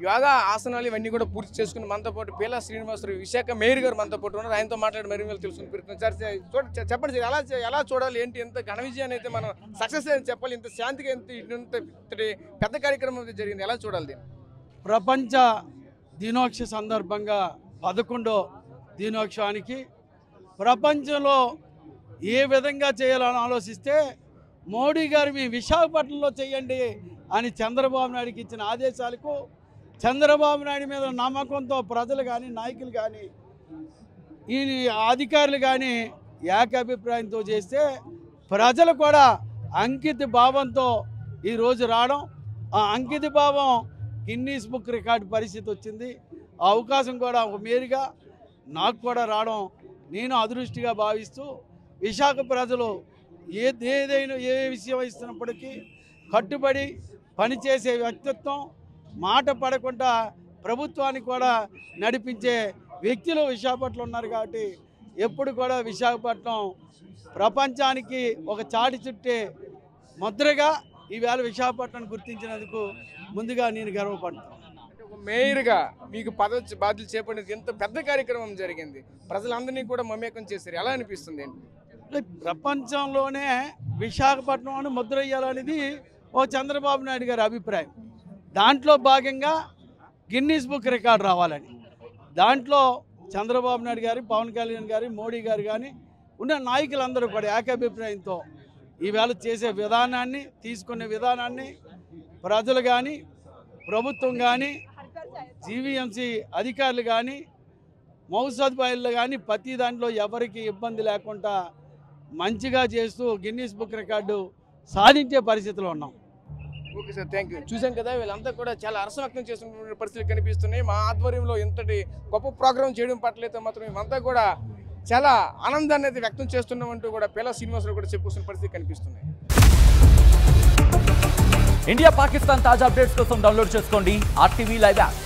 యోగా ఆసనాలు ఇవన్నీ కూడా పూర్తి చేసుకుని మనతో పాటు పీలా శ్రీనివాసరావు విశాఖ మేయర్ గారు మనతో పాటు ఉన్నారు. ఆయనతో మాట్లాడి మరి తెలుసుకుని పెడుతున్నాం. సార్ చెప్పండి సార్, ఎలా చూడాలి ఏంటి? ఎంత ఘన విజయాన్ని అయితే మనం సక్సెస్ అని చెప్పాలి. ఇంత శాంతిగా ఇంత పెద్ద కార్యక్రమం జరిగింది, ఎలా చూడాలి దీన్ని? ప్రపంచ దినోత్సవ సందర్భంగా 11వ దినోత్సవానికి ప్రపంచంలో ఏ విధంగా చేయాలని ఆలోచిస్తే మోడీ గారు మీ విశాఖపట్నంలో చేయండి అని చంద్రబాబు నాయుడుకి ఇచ్చిన ఆదేశాలకు చంద్రబాబు నాయుడు మీద నమ్మకంతో ప్రజలు కానీ నాయకులు కానీ ఈ అధికారులు కానీ ఏకాభిప్రాయంతో చేస్తే ప్రజలు కూడా అంకిత భావంతో ఈరోజు రావడం, ఆ అంకిత భావం గిన్నీస్ బుక్ రికార్డు పరిస్థితి వచ్చింది. ఆ అవకాశం కూడా ఒక మేరుగా నాకు కూడా రావడం నేను అదృష్టిగా భావిస్తూ విశాఖ ప్రజలు ఏదైనా ఏ విషయం ఇస్తున్నప్పటికీ కట్టుబడి పనిచేసే వ్యక్తిత్వం, మాట పడకుండా ప్రభుత్వానికి కూడా నడిపించే వ్యక్తులు విశాఖపట్నంలో ఉన్నారు. కాబట్టి ఎప్పుడు కూడా విశాఖపట్నం ప్రపంచానికి ఒక చాటి చుట్టే ముద్రగా ఈవేళ విశాఖపట్నం గుర్తించినందుకు ముందుగా నేను గర్వపడుతున్నాను. మేయర్గా మీకు బాధ్యత చేపట్టింది ఎంత పెద్ద కార్యక్రమం జరిగింది, ప్రజలందరినీ కూడా మమేకం చేశారు, ఎలా అనిపిస్తుంది? ప్రపంచంలోనే విశాఖపట్నం అని ముద్ర వేయాలనేది ఓ చంద్రబాబు నాయుడు గారి అభిప్రాయం. దాంట్లో భాగంగా గిన్నీస్ బుక్ రికార్డు రావాలని, దాంట్లో చంద్రబాబు నాయుడు గారు, పవన్ కళ్యాణ్ గారు, మోడీ గారు కానీ ఉన్న నాయకులందరూ కూడా ఏకాభిప్రాయంతో ఈవేళ చేసే విధానాన్ని, తీసుకునే విధానాన్ని ప్రజలు కానీ, ప్రభుత్వం కానీ, జీవీఎంసీ అధికారులు కానీ, మౌలిక సదుపాయాలు కానీ ప్రతి దాంట్లో ఎవరికి ఇబ్బంది లేకుండా మంచిగా చేస్తూ గిన్నీస్ బుక్ రికార్డు సాధించే పరిస్థితిలో ఉన్నాం. Okay sir, thank you. చూసాం కదా, వీళ్ళంతా కూడా చాలా హర్షం వ్యక్తం చేస్తున్న పరిస్థితులు కనిపిస్తున్నాయి. మా ఆధ్వర్యంలో ఇంతటి గొప్ప ప్రోగ్రాం చేయడం పట్లయితే మాత్రం మేమంతా కూడా చాలా ఆనందాన్ని అయితే వ్యక్తం చేస్తున్నామంటూ కూడా పీలా శ్రీనివాసరావు కూడా చెప్పుకున్న పరిస్థితి కనిపిస్తున్నాయి. ఇండియా పాకిస్తాన్ తాజా అప్డేట్స్ కోసం డౌన్లోడ్ చేసుకోండి RTV లైవ్ యాప్.